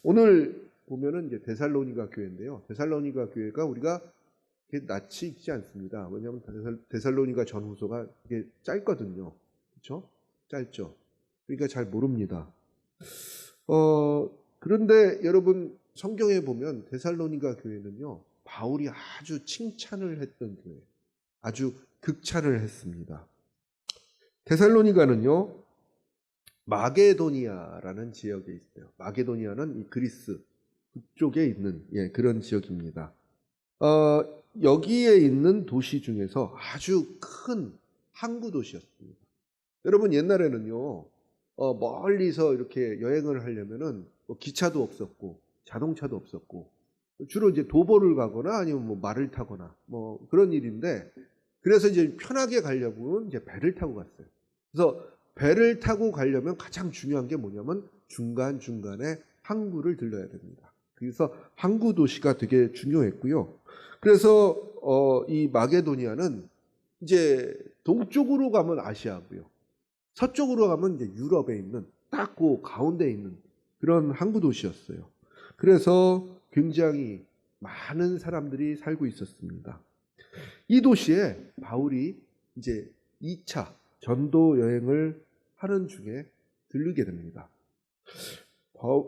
오늘 보면은 이제 데살로니가 교회인데요. 데살로니가 교회가 우리가 낯이 익지 않습니다. 왜냐하면 데살로니가 전후서가 이게 짧거든요. 그렇죠? 짧죠. 그러니까 잘 모릅니다. 그런데 여러분 성경에 보면 데살로니가 교회는요. 바울이 아주 칭찬을 했던 교회. 아주 극찬을 했습니다. 데살로니가는요. 마게도니아라는 지역에 있어요. 마게도니아는 이 그리스 북쪽에 있는 그런 지역입니다. 여기에 있는 도시 중에서 아주 큰 항구 도시였습니다. 여러분 옛날에는요. 멀리서 이렇게 여행을 하려면은 기차도 없었고 자동차도 없었고 주로 이제 도보를 가거나 아니면 뭐 말을 타거나 뭐 그런 일인데 그래서 이제 편하게 가려고는 이제 배를 타고 갔어요. 그래서 배를 타고 가려면 가장 중요한 게 뭐냐면 중간중간에 항구를 들러야 됩니다. 그래서 항구 도시가 되게 중요했고요. 그래서 이 마게도니아는 이제 동쪽으로 가면 아시아고요. 서쪽으로 가면 이제 유럽에 있는 딱 그 가운데 있는 그런 항구 도시였어요. 그래서 굉장히 많은 사람들이 살고 있었습니다. 이 도시에 바울이 이제 2차 전도 여행을 하는 중에 들르게 됩니다.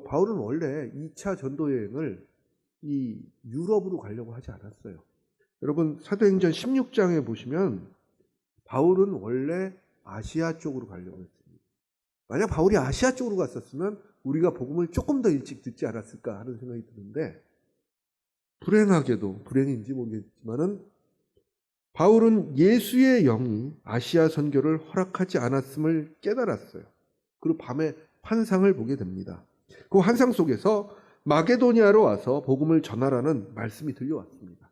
바울은 원래 2차 전도 여행을 이 유럽으로 가려고 하지 않았어요. 여러분 사도행전 16장에 보시면 바울은 원래 아시아 쪽으로 가려고 했습니다. 만약 바울이 아시아 쪽으로 갔었으면 우리가 복음을 조금 더 일찍 듣지 않았을까 하는 생각이 드는데 불행하게도 불행인지 모르겠지만은 바울은 예수의 영이 아시아 선교를 허락하지 않았음을 깨달았어요. 그리고 밤에 환상을 보게 됩니다. 그 환상 속에서 마게도니아로 와서 복음을 전하라는 말씀이 들려왔습니다.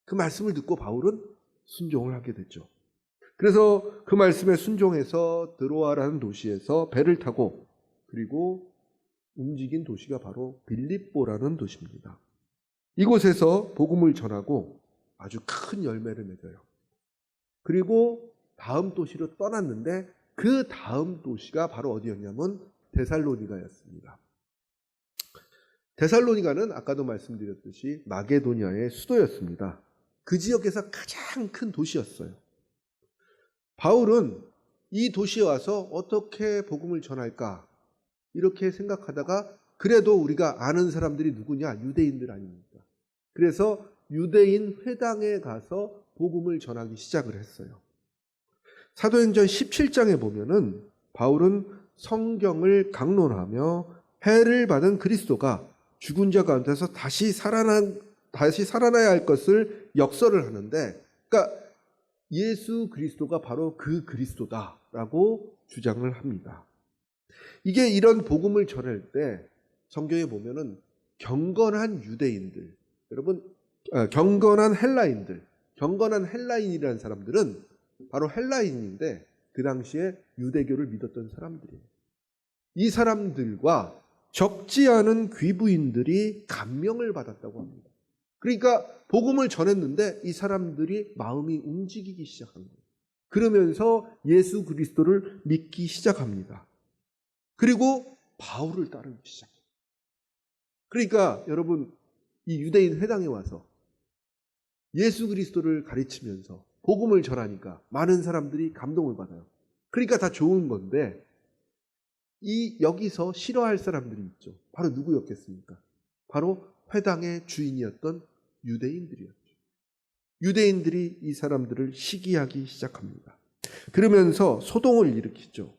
그 말씀을 듣고 바울은 순종을 하게 됐죠. 그래서 그 말씀에 순종해서 드로아라는 도시에서 배를 타고 그리고 움직인 도시가 바로 빌립보라는 도시입니다. 이곳에서 복음을 전하고 아주 큰 열매를 맺어요. 그리고 다음 도시로 떠났는데 그 다음 도시가 바로 어디였냐면 데살로니가였습니다. 데살로니가는 아까도 말씀드렸듯이 마게도니아의 수도였습니다. 그 지역에서 가장 큰 도시였어요. 바울은 이 도시에 와서 어떻게 복음을 전할까 이렇게 생각하다가 그래도 우리가 아는 사람들이 누구냐? 유대인들 아닙니까? 그래서 유대인 회당에 가서 복음을 전하기 시작을 했어요. 사도행전 17장에 보면은 바울은 성경을 강론하며 해를 받은 그리스도가 죽은 자 가운데서 다시 살아나야 할 것을 역설을 하는데, 그러니까 예수 그리스도가 바로 그 그리스도다라고 주장을 합니다. 이게 이런 복음을 전할 때 성경에 보면은 경건한 유대인들, 여러분 경건한 헬라인들, 경건한 헬라인이라는 사람들은 바로 헬라인인데 그 당시에 유대교를 믿었던 사람들이에요. 이 사람들과 적지 않은 귀부인들이 감명을 받았다고 합니다. 그러니까 복음을 전했는데 이 사람들이 마음이 움직이기 시작한 거예요. 그러면서 예수 그리스도를 믿기 시작합니다. 그리고 바울을 따르기 시작해요. 그러니까 여러분 이 유대인 회당에 와서 예수 그리스도를 가르치면서 복음을 전하니까 많은 사람들이 감동을 받아요. 그러니까 다 좋은 건데 여기서 싫어할 사람들이 있죠. 바로 누구였겠습니까? 바로 회당의 주인이었던 유대인들이었죠. 유대인들이 이 사람들을 시기하기 시작합니다. 그러면서 소동을 일으키죠.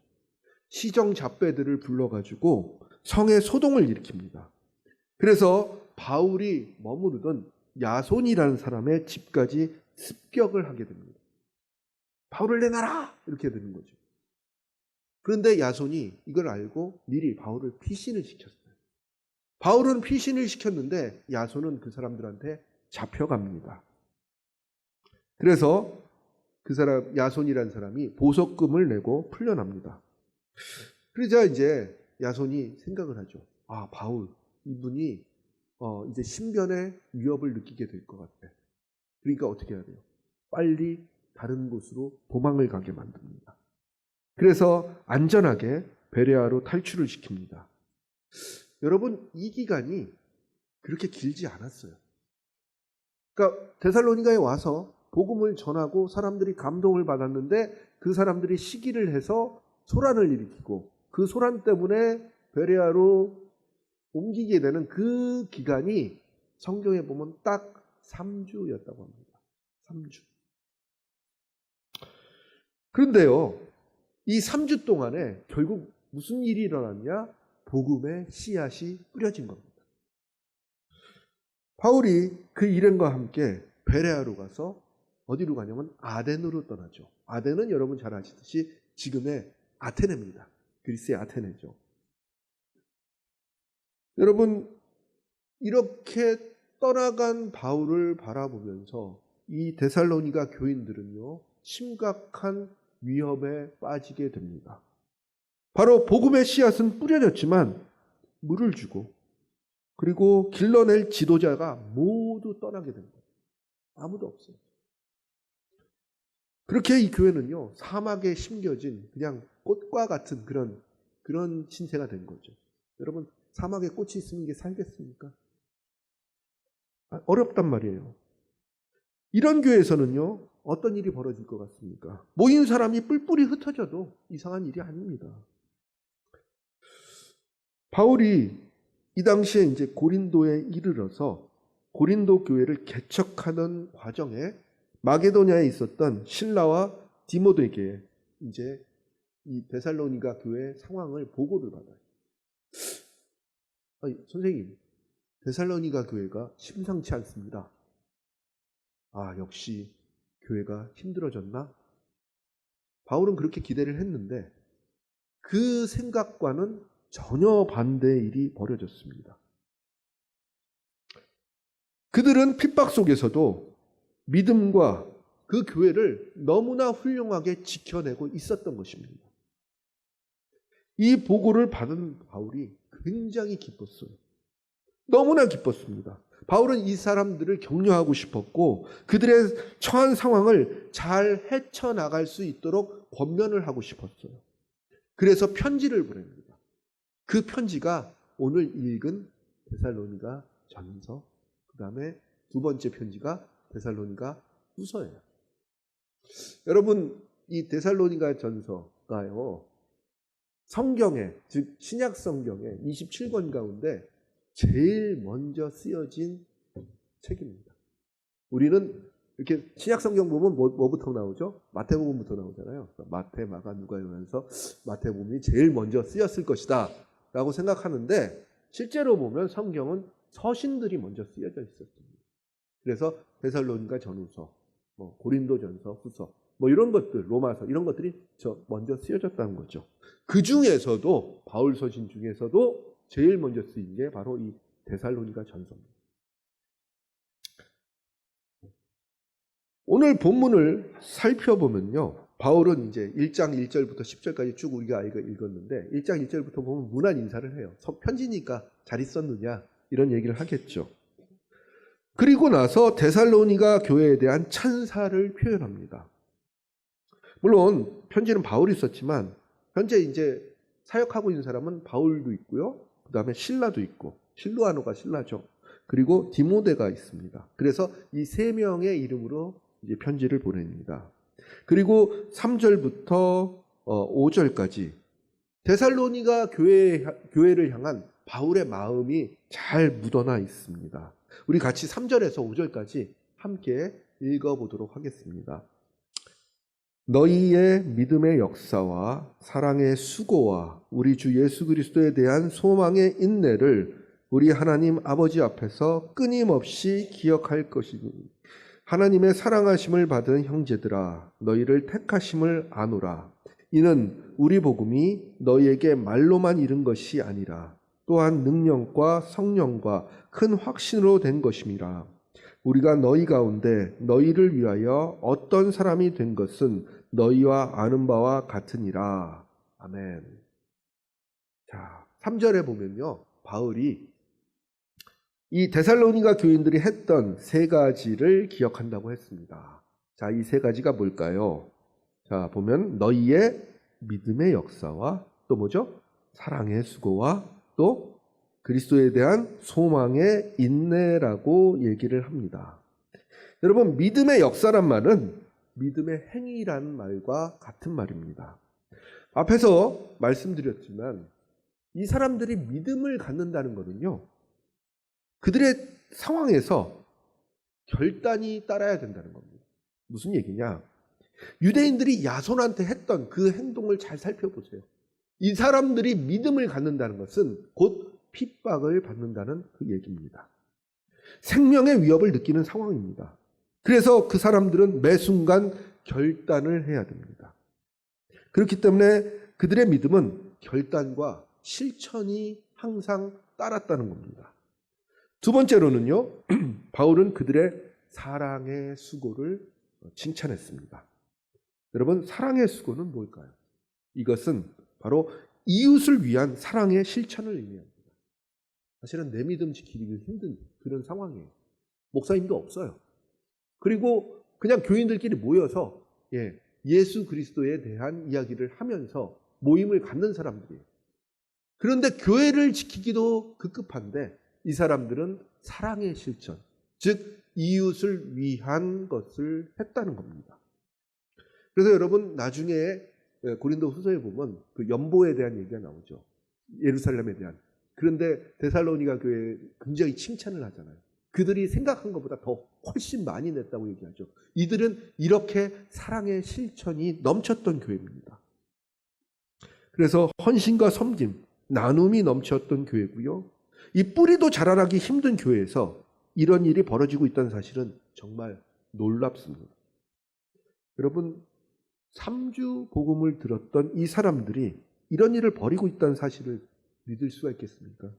시정 잡배들을 불러가지고 성에 소동을 일으킵니다. 그래서 바울이 머무르던 야손이라는 사람의 집까지 습격을 하게 됩니다. 바울을 내놔라! 이렇게 되는 거죠. 그런데 야손이 이걸 알고 미리 바울을 피신을 시켰어요. 바울은 피신을 시켰는데 야손은 그 사람들한테 잡혀갑니다. 그래서 그 사람 야손이라는 사람이 보석금을 내고 풀려납니다. 그러자 이제 야손이 생각을 하죠. 아, 바울 이분이 이제 신변의 위협을 느끼게 될 것 같아. 그러니까 어떻게 해야 돼요? 빨리 다른 곳으로 도망을 가게 만듭니다. 그래서 안전하게 베레아로 탈출을 시킵니다. 여러분, 이 기간이 그렇게 길지 않았어요. 그러니까 데살로니가에 와서 복음을 전하고 사람들이 감동을 받았는데 그 사람들이 시기를 해서 소란을 일으키고 그 소란 때문에 베레아로 옮기게 되는 그 기간이 성경에 보면 딱 3주였다고 합니다. 3주. 그런데요, 이 3주 동안에 결국 무슨 일이 일어났냐? 복음의 씨앗이 뿌려진 겁니다. 바울이 그 일행과 함께 베레아로 가서 어디로 가냐면 아덴으로 떠나죠. 아덴은 여러분 잘 아시듯이 지금의 아테네입니다. 그리스의 아테네죠. 여러분, 이렇게 떠나간 바울을 바라보면서 이 데살로니가 교인들은요, 심각한 위험에 빠지게 됩니다. 바로 복음의 씨앗은 뿌려졌지만 물을 주고 그리고 길러낼 지도자가 모두 떠나게 됩니다. 아무도 없어요. 그렇게 이 교회는요, 사막에 심겨진 그냥 꽃과 같은 그런 신세가 된 거죠. 여러분, 사막에 꽃이 있으면 이게 살겠습니까? 어렵단 말이에요. 이런 교회에서는요, 어떤 일이 벌어질 것 같습니까? 모인 사람이 뿔뿔이 흩어져도 이상한 일이 아닙니다. 바울이 이 당시에 이제 고린도에 이르러서 고린도 교회를 개척하는 과정에 마게도냐에 있었던 실라와 디모데에게 이제 이 데살로니가 교회 상황을 보고를 받아요. 선생님, 데살로니가 교회가 심상치 않습니다. 역시 교회가 힘들어졌나? 바울은 그렇게 기대를 했는데 그 생각과는 전혀 반대의 일이 벌어졌습니다. 그들은 핍박 속에서도 믿음과 그 교회를 너무나 훌륭하게 지켜내고 있었던 것입니다. 이 보고를 받은 바울이 굉장히 기뻤어요. 너무나 기뻤습니다. 바울은 이 사람들을 격려하고 싶었고 그들의 처한 상황을 잘 헤쳐나갈 수 있도록 권면을 하고 싶었어요. 그래서 편지를 보냅니다. 그 편지가 오늘 읽은 데살로니가 전서, 그 다음에 두 번째 편지가 데살로니가 후서예요. 여러분, 이 데살로니가 전서가요, 성경에, 즉 신약 성경에 27권 가운데 제일 먼저 쓰여진 책입니다. 우리는 이렇게 신약 성경 보면 뭐부터 나오죠? 마태복음부터 나오잖아요. 마태, 마가, 누가 이러면서 마태복음이 제일 먼저 쓰였을 것이다 라고 생각하는데 실제로 보면 성경은 서신들이 먼저 쓰여져 있었습니다. 그래서 데살로니가 전후서, 고린도 전서, 후서, 이런 것들, 로마서 이런 것들이 먼저 쓰여졌다는 거죠. 그 중에서도 바울 서신 중에서도 제일 먼저 쓰인 게 바로 이 데살로니가 전서입니다. 오늘 본문을 살펴보면요, 바울은 이제 1장 1절부터 10절까지 쭉 우리가 읽었는데 1장 1절부터 보면 문안 인사를 해요. 편지니까 잘 있었느냐 이런 얘기를 하겠죠. 그리고 나서 데살로니가 교회에 대한 찬사를 표현합니다. 물론 편지는 바울이 썼지만 현재 이제 사역하고 있는 사람은 바울도 있고요. 그 다음에 실라도 있고, 실루아노가 실라죠. 그리고 디모데가 있습니다. 그래서 이 세 명의 이름으로 이제 편지를 보냅니다. 그리고 3절부터 5절까지 데살로니가 교회를 향한 바울의 마음이 잘 묻어나 있습니다. 우리 같이 3절에서 5절까지 함께 읽어보도록 하겠습니다. 너희의 믿음의 역사와 사랑의 수고와 우리 주 예수 그리스도에 대한 소망의 인내를 우리 하나님 아버지 앞에서 끊임없이 기억할 것이니 하나님의 사랑하심을 받은 형제들아 너희를 택하심을 아노라. 이는 우리 복음이 너희에게 말로만 이른 것이 아니라 또한 능력과 성령과 큰 확신으로 된 것임이라. 우리가 너희 가운데 너희를 위하여 어떤 사람이 된 것은 너희와 아는 바와 같으니라. 아멘. 자, 3절에 보면요, 바울이 이 데살로니가 교인들이 했던 세 가지를 기억한다고 했습니다. 자, 이 세 가지가 뭘까요? 자, 보면 너희의 믿음의 역사와 또 뭐죠? 사랑의 수고와 또 그리스도에 대한 소망의 인내라고 얘기를 합니다. 여러분, 믿음의 역사란 말은 믿음의 행위라는 말과 같은 말입니다. 앞에서 말씀드렸지만 이 사람들이 믿음을 갖는다는 것은요, 그들의 상황에서 결단이 따라야 된다는 겁니다. 무슨 얘기냐? 유대인들이 야손한테 했던 그 행동을 잘 살펴보세요. 이 사람들이 믿음을 갖는다는 것은 곧 핍박을 받는다는 그 얘기입니다. 생명의 위협을 느끼는 상황입니다. 그래서 그 사람들은 매 순간 결단을 해야 됩니다. 그렇기 때문에 그들의 믿음은 결단과 실천이 항상 따랐다는 겁니다. 두 번째로는요, 바울은 그들의 사랑의 수고를 칭찬했습니다. 여러분, 사랑의 수고는 뭘까요? 이것은 바로 이웃을 위한 사랑의 실천을 의미합니다. 사실은 내 믿음 지키기 힘든 그런 상황이에요. 목사님도 없어요. 그리고 그냥 교인들끼리 모여서 예수 그리스도에 대한 이야기를 하면서 모임을 갖는 사람들이에요. 그런데 교회를 지키기도 급급한데 이 사람들은 사랑의 실천, 즉 이웃을 위한 것을 했다는 겁니다. 그래서 여러분, 나중에 고린도 후서에 보면 그 연보에 대한 얘기가 나오죠. 예루살렘에 대한. 그런데 데살로니가 교회에 굉장히 칭찬을 하잖아요. 그들이 생각한 것보다 더 훨씬 많이 냈다고 얘기하죠. 이들은 이렇게 사랑의 실천이 넘쳤던 교회입니다. 그래서 헌신과 섬김, 나눔이 넘쳤던 교회고요. 이 뿌리도 자라나기 힘든 교회에서 이런 일이 벌어지고 있다는 사실은 정말 놀랍습니다. 여러분, 3주 복음을 들었던 이 사람들이 이런 일을 벌이고 있다는 사실을 믿을 수가 있겠습니까?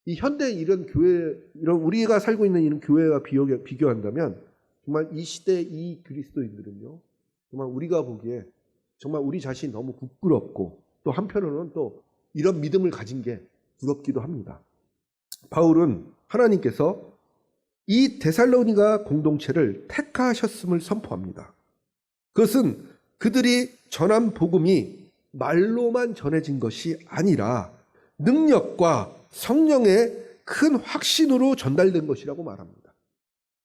이 현대 이런 교회, 이런 우리가 살고 있는 이런 교회와 비교한다면 정말 이 시대 이 그리스도인들은요, 정말 우리가 보기에 정말 우리 자신이 너무 부끄럽고 또 한편으로는 또 이런 믿음을 가진 게 부럽기도 합니다. 바울은 하나님께서 이 데살로니가 공동체를 택하셨음을 선포합니다. 그것은 그들이 전한 복음이 말로만 전해진 것이 아니라 능력과 성령의 큰 확신으로 전달된 것이라고 말합니다.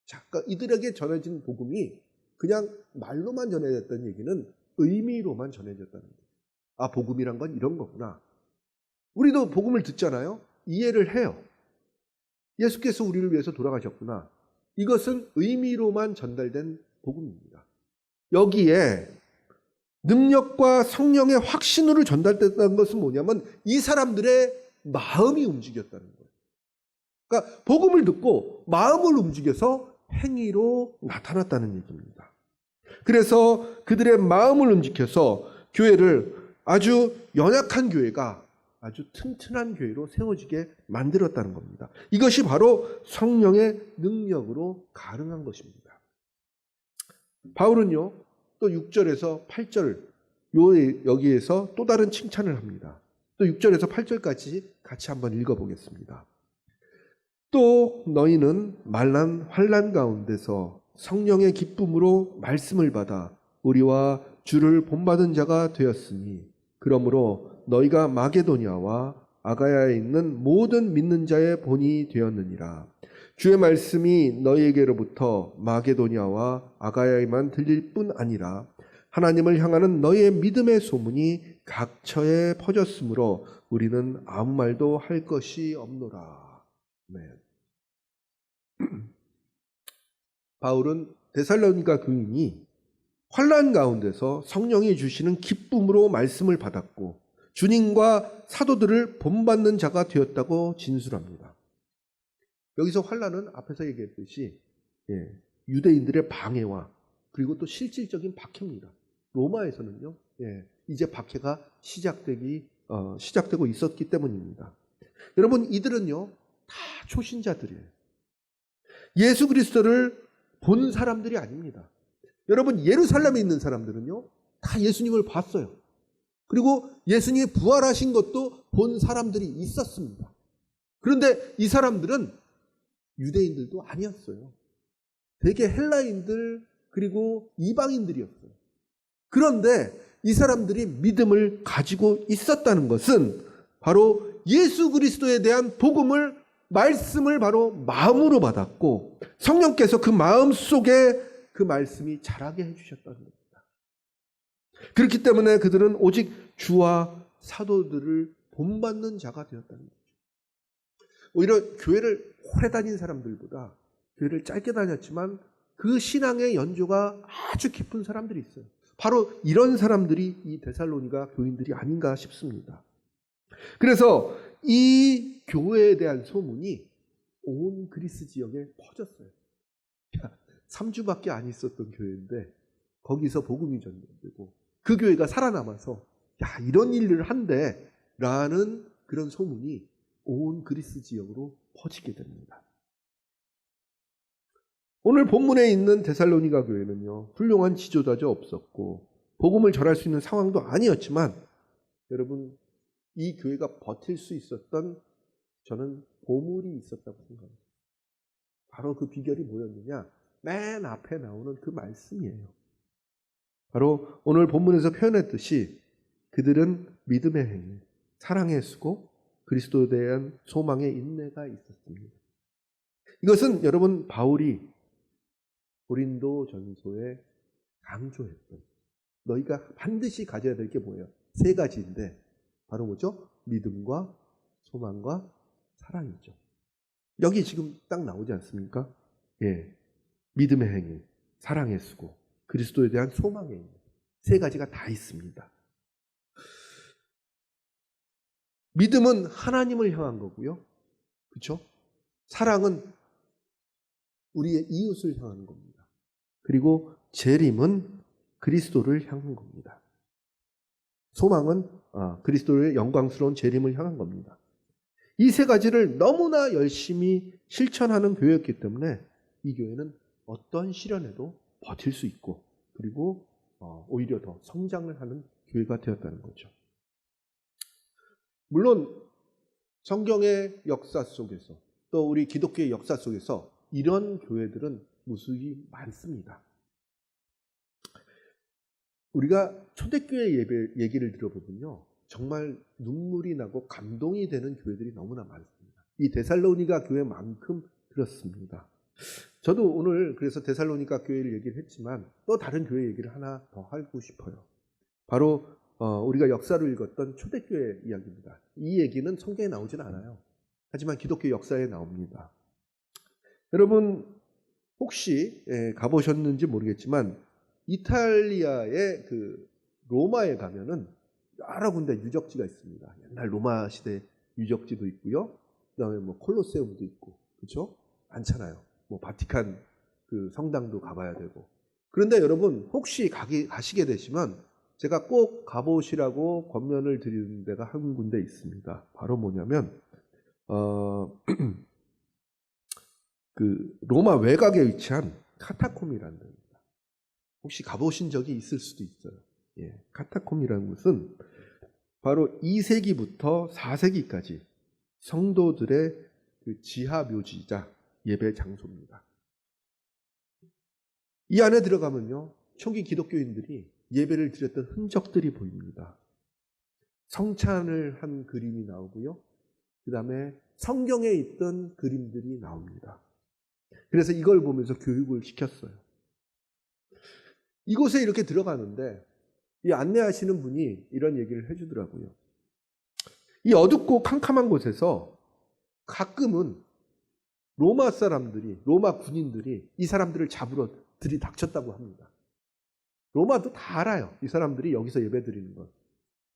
자, 그러니까 이들에게 전해진 복음이 그냥 말로만 전해졌다는 얘기는 의미로만 전해졌다는 거예요. 아, 복음이란 건 이런 거구나. 우리도 복음을 듣잖아요. 이해를 해요. 예수께서 우리를 위해서 돌아가셨구나. 이것은 의미로만 전달된 복음입니다. 여기에 능력과 성령의 확신으로 전달됐다는 것은 뭐냐면 이 사람들의 마음이 움직였다는 거예요. 그러니까 복음을 듣고 마음을 움직여서 행위로 나타났다는 얘기입니다. 그래서 그들의 마음을 움직여서 교회를 아주 연약한 교회가 아주 튼튼한 교회로 세워지게 만들었다는 겁니다. 이것이 바로 성령의 능력으로 가능한 것입니다. 바울은요, 또 6절에서 8절 여기에서 또 다른 칭찬을 합니다. 또 6절에서 8절까지 같이 한번 읽어보겠습니다. 또 너희는 만난 환난 가운데서 성령의 기쁨으로 말씀을 받아 우리와 주를 본받은 자가 되었으니 그러므로 너희가 마게도냐와 아가야에 있는 모든 믿는 자의 본이 되었느니라. 주의 말씀이 너희에게로부터 마게도냐와 아가야에만 들릴 뿐 아니라 하나님을 향하는 너희의 믿음의 소문이 각처에 퍼졌으므로 우리는 아무 말도 할 것이 없노라. 네. 바울은 데살로니가 교인이 환난 가운데서 성령이 주시는 기쁨으로 말씀을 받았고 주님과 사도들을 본받는 자가 되었다고 진술합니다. 여기서 환난은 앞에서 얘기했듯이 유대인들의 방해와 그리고 또 실질적인 박해입니다. 로마에서는요, 이제 박해가 시작되고 있었기 때문입니다. 여러분, 이들은요 다 초신자들이에요. 예수 그리스도를 본 사람들이 아닙니다. 여러분, 예루살렘에 있는 사람들은요 다 예수님을 봤어요. 그리고 예수님이 부활하신 것도 본 사람들이 있었습니다. 그런데 이 사람들은 유대인들도 아니었어요. 되게 헬라인들 그리고 이방인들이었어요. 그런데 이 사람들이 믿음을 가지고 있었다는 것은 바로 예수 그리스도에 대한 복음을, 말씀을 바로 마음으로 받았고 성령께서 그 마음 속에 그 말씀이 자라게 해주셨다는 겁니다. 그렇기 때문에 그들은 오직 주와 사도들을 본받는 자가 되었다는 거죠. 오히려 교회를 오래 다닌 사람들보다 교회를 짧게 다녔지만 그 신앙의 연조가 아주 깊은 사람들이 있어요. 바로 이런 사람들이 이 데살로니가 교인들이 아닌가 싶습니다. 그래서 이 교회에 대한 소문이 온 그리스 지역에 퍼졌어요. 3주밖에 안 있었던 교회인데 거기서 복음이 전되고 그 교회가 살아남아서 야, 이런 일을 한대 라는 그런 소문이 온 그리스 지역으로 퍼지게 됩니다. 오늘 본문에 있는 데살로니가 교회는요, 훌륭한 지도자도 없었고 복음을 전할 수 있는 상황도 아니었지만 여러분, 이 교회가 버틸 수 있었던 저는 보물이 있었다고 생각합니다. 바로 그 비결이 뭐였느냐? 맨 앞에 나오는 그 말씀이에요. 바로 오늘 본문에서 표현했듯이 그들은 믿음의 행위, 사랑의 수고, 그리스도에 대한 소망의 인내가 있었습니다. 이것은 여러분 바울이 고린도 전서에 강조했던 너희가 반드시 가져야 될 게 뭐예요? 3가지인데 바로 뭐죠? 믿음과 소망과 사랑이죠. 여기 지금 딱 나오지 않습니까? 예, 믿음의 행위, 사랑의 수고, 그리스도에 대한 소망의 인내. 3가지가 다 있습니다. 믿음은 하나님을 향한 거고요. 그렇죠? 사랑은 우리의 이웃을 향하는 겁니다. 그리고 재림은 그리스도를 향한 겁니다. 소망은 그리스도의 영광스러운 재림을 향한 겁니다. 이 3가지를 너무나 열심히 실천하는 교회였기 때문에 이 교회는 어떤 시련에도 버틸 수 있고 그리고 오히려 더 성장을 하는 교회가 되었다는 거죠. 물론 성경의 역사 속에서 또 우리 기독교의 역사 속에서 이런 교회들은 무수히 많습니다. 우리가 초대교회 예배 얘기를 들어보면요, 정말 눈물이 나고 감동이 되는 교회들이 너무나 많습니다. 이 데살로니가 교회만큼 그렇습니다. 저도 오늘 그래서 데살로니가 교회를 얘기를 했지만 또 다른 교회 얘기를 하나 더 하고 싶어요. 바로 우리가 역사를 읽었던 초대교회 이야기입니다. 이 얘기는 성경에 나오지는 않아요. 하지만 기독교 역사에 나옵니다. 여러분 혹시 가보셨는지 모르겠지만 이탈리아의 그 로마에 가면은 여러 군데 유적지가 있습니다. 옛날 로마 시대 유적지도 있고요. 그다음에 뭐 콜로세움도 있고, 그렇죠? 많잖아요. 뭐 바티칸 그 성당도 가봐야 되고. 그런데 여러분 혹시 가시게 되시면 제가 꼭 가보시라고 권면을 드리는 데가 한 군데 있습니다. 바로 뭐냐면 그 로마 외곽에 위치한 카타콤이라는 데입니다. 혹시 가보신 적이 있을 수도 있어요. 예, 카타콤이라는 곳은 바로 2세기부터 4세기까지 성도들의 그 지하 묘지이자 예배 장소입니다. 이 안에 들어가면요, 초기 기독교인들이 예배를 드렸던 흔적들이 보입니다. 성찬을 한 그림이 나오고요. 그 다음에 성경에 있던 그림들이 나옵니다. 그래서 이걸 보면서 교육을 시켰어요. 이곳에 이렇게 들어가는데 이 안내하시는 분이 이런 얘기를 해주더라고요. 이 어둡고 캄캄한 곳에서 가끔은 로마 사람들이, 로마 군인들이 이 사람들을 잡으러 들이닥쳤다고 합니다. 로마도 다 알아요. 이 사람들이 여기서 예배드리는 것.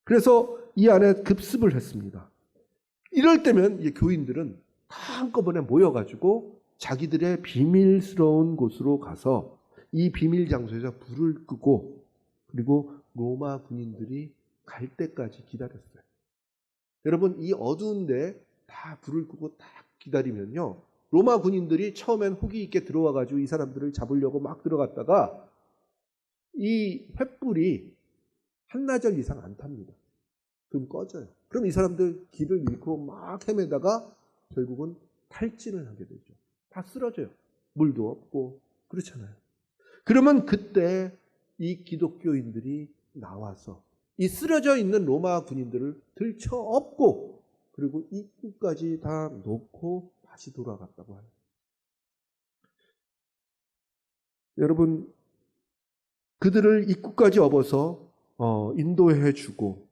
그래서 이 안에 급습을 했습니다. 이럴 때면 이 교인들은 다 한꺼번에 모여가지고 자기들의 비밀스러운 곳으로 가서 이 비밀 장소에서 불을 끄고 그리고 로마 군인들이 갈 때까지 기다렸어요. 여러분 이 어두운데 다 불을 끄고 딱 기다리면요, 로마 군인들이 처음엔 호기 있게 들어와가지고 이 사람들을 잡으려고 막 들어갔다가 이 횃불이 한나절 이상 안 탑니다. 그럼 꺼져요. 그럼 이 사람들 길을 잃고 막 헤매다가 결국은 탈진을 하게 되죠. 다 쓰러져요. 물도 없고 그렇잖아요. 그러면 그때 이 기독교인들이 나와서 이 쓰러져 있는 로마 군인들을 들쳐업고 그리고 입구까지 다 놓고 다시 돌아갔다고 해요. 여러분, 그들을 입구까지 업어서 인도해 주고,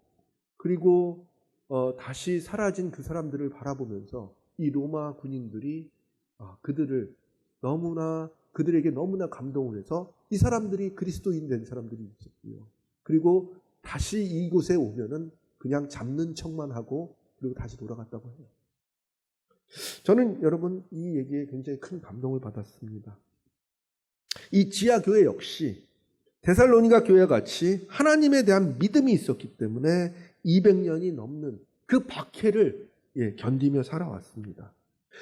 그리고 다시 사라진 그 사람들을 바라보면서 이 로마 군인들이 그들에게 너무나 감동을 해서 이 사람들이 그리스도인 된 사람들이 있었고요. 그리고 다시 이곳에 오면은 그냥 잡는 척만 하고 그리고 다시 돌아갔다고 해요. 저는 여러분 이 얘기에 굉장히 큰 감동을 받았습니다. 이 지하 교회 역시 데살로니가 교회와 같이 하나님에 대한 믿음이 있었기 때문에 200년이 넘는 그 박해를 견디며 살아왔습니다.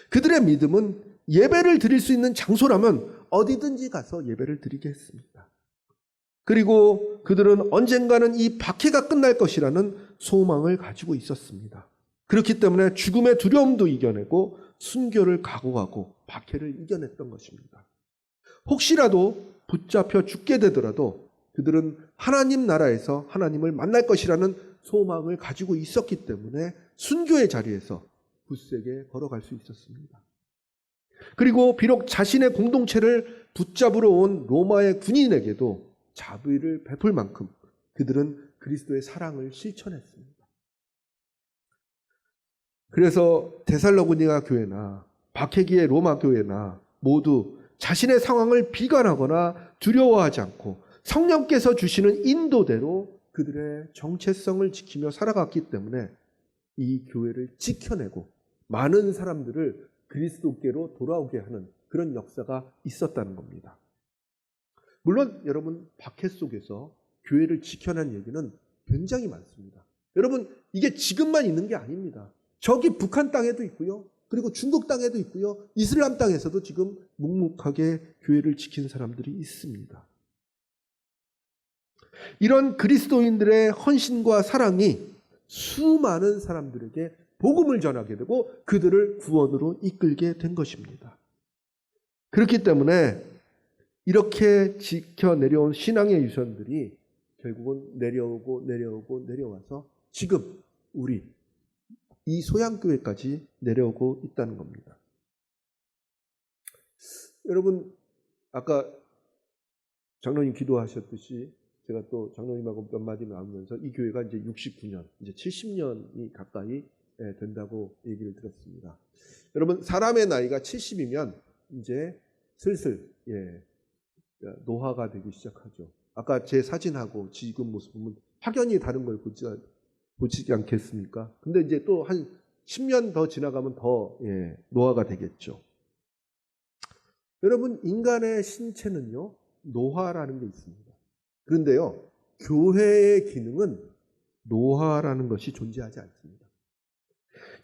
그들의 믿음은 예배를 드릴 수 있는 장소라면 어디든지 가서 예배를 드리게 했습니다. 그리고 그들은 언젠가는 이 박해가 끝날 것이라는 소망을 가지고 있었습니다. 그렇기 때문에 죽음의 두려움도 이겨내고 순교를 각오하고 박해를 이겨냈던 것입니다. 혹시라도 붙잡혀 죽게 되더라도 그들은 하나님 나라에서 하나님을 만날 것이라는 소망을 가지고 있었기 때문에 순교의 자리에서 굳세게 걸어갈 수 있었습니다. 그리고 비록 자신의 공동체를 붙잡으러 온 로마의 군인에게도 자비를 베풀 만큼 그들은 그리스도의 사랑을 실천했습니다. 그래서 데살로니가 교회나 박해기의 로마 교회나 모두 자신의 상황을 비관하거나 두려워하지 않고 성령께서 주시는 인도대로 그들의 정체성을 지키며 살아갔기 때문에 이 교회를 지켜내고 많은 사람들을 그리스도께로 돌아오게 하는 그런 역사가 있었다는 겁니다. 물론 여러분 박해 속에서 교회를 지켜낸 얘기는 굉장히 많습니다. 여러분 이게 지금만 있는 게 아닙니다. 저기 북한 땅에도 있고요. 그리고 중국 땅에도 있고요. 이슬람 땅에서도 지금 묵묵하게 교회를 지킨 사람들이 있습니다. 이런 그리스도인들의 헌신과 사랑이 수많은 사람들에게 복음을 전하게 되고 그들을 구원으로 이끌게 된 것입니다. 그렇기 때문에 이렇게 지켜 내려온 신앙의 유산들이 결국은 내려와서 지금 우리 이 소양교회까지 내려오고 있다는 겁니다. 여러분 아까 장로님 기도하셨듯이 제가 또 장로님하고 몇 마디 나누면서 이 교회가 이제 69년, 이제 70년이 가까이 된다고 얘기를 들었습니다. 여러분 사람의 나이가 70이면 이제 슬슬 노화가 되기 시작하죠. 아까 제 사진하고 지금 모습 보면 확연히 다른 걸 보지 않겠습니까? 근데 이제 또 한 10년 더 지나가면 더 노화가 되겠죠. 여러분 인간의 신체는요 노화라는 게 있습니다. 그런데요 교회의 기능은 노화라는 것이 존재하지 않습니다.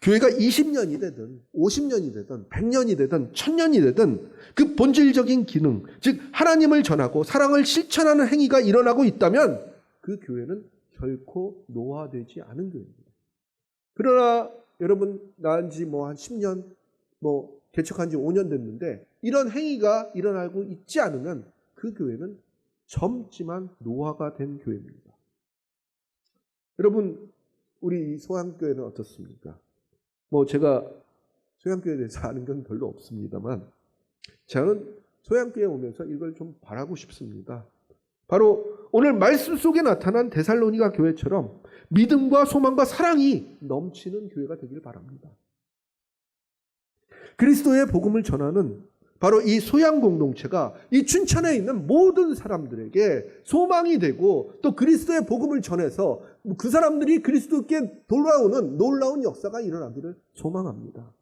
교회가 20년이 되든 50년이 되든 100년이 되든 1000년이 되든 그 본질적인 기능, 즉 하나님을 전하고 사랑을 실천하는 행위가 일어나고 있다면 그 교회는 결코 노화되지 않은 교회입니다. 그러나 여러분 나은 지 한 10년, 개척한 지 5년 됐는데 이런 행위가 일어나고 있지 않으면 그 교회는 젊지만 노화가 된 교회입니다. 여러분 우리 소양교회는 어떻습니까? 제가 소양교회에 대해서 아는 건 별로 없습니다만 저는 소양교회에 오면서 이걸 좀 바라고 싶습니다. 바로 오늘 말씀 속에 나타난 데살로니가 교회처럼 믿음과 소망과 사랑이 넘치는 교회가 되기를 바랍니다. 그리스도의 복음을 전하는 바로 이 소양 공동체가 이 춘천에 있는 모든 사람들에게 소망이 되고 또 그리스도의 복음을 전해서 그 사람들이 그리스도께 돌아오는 놀라운 역사가 일어나기를 소망합니다.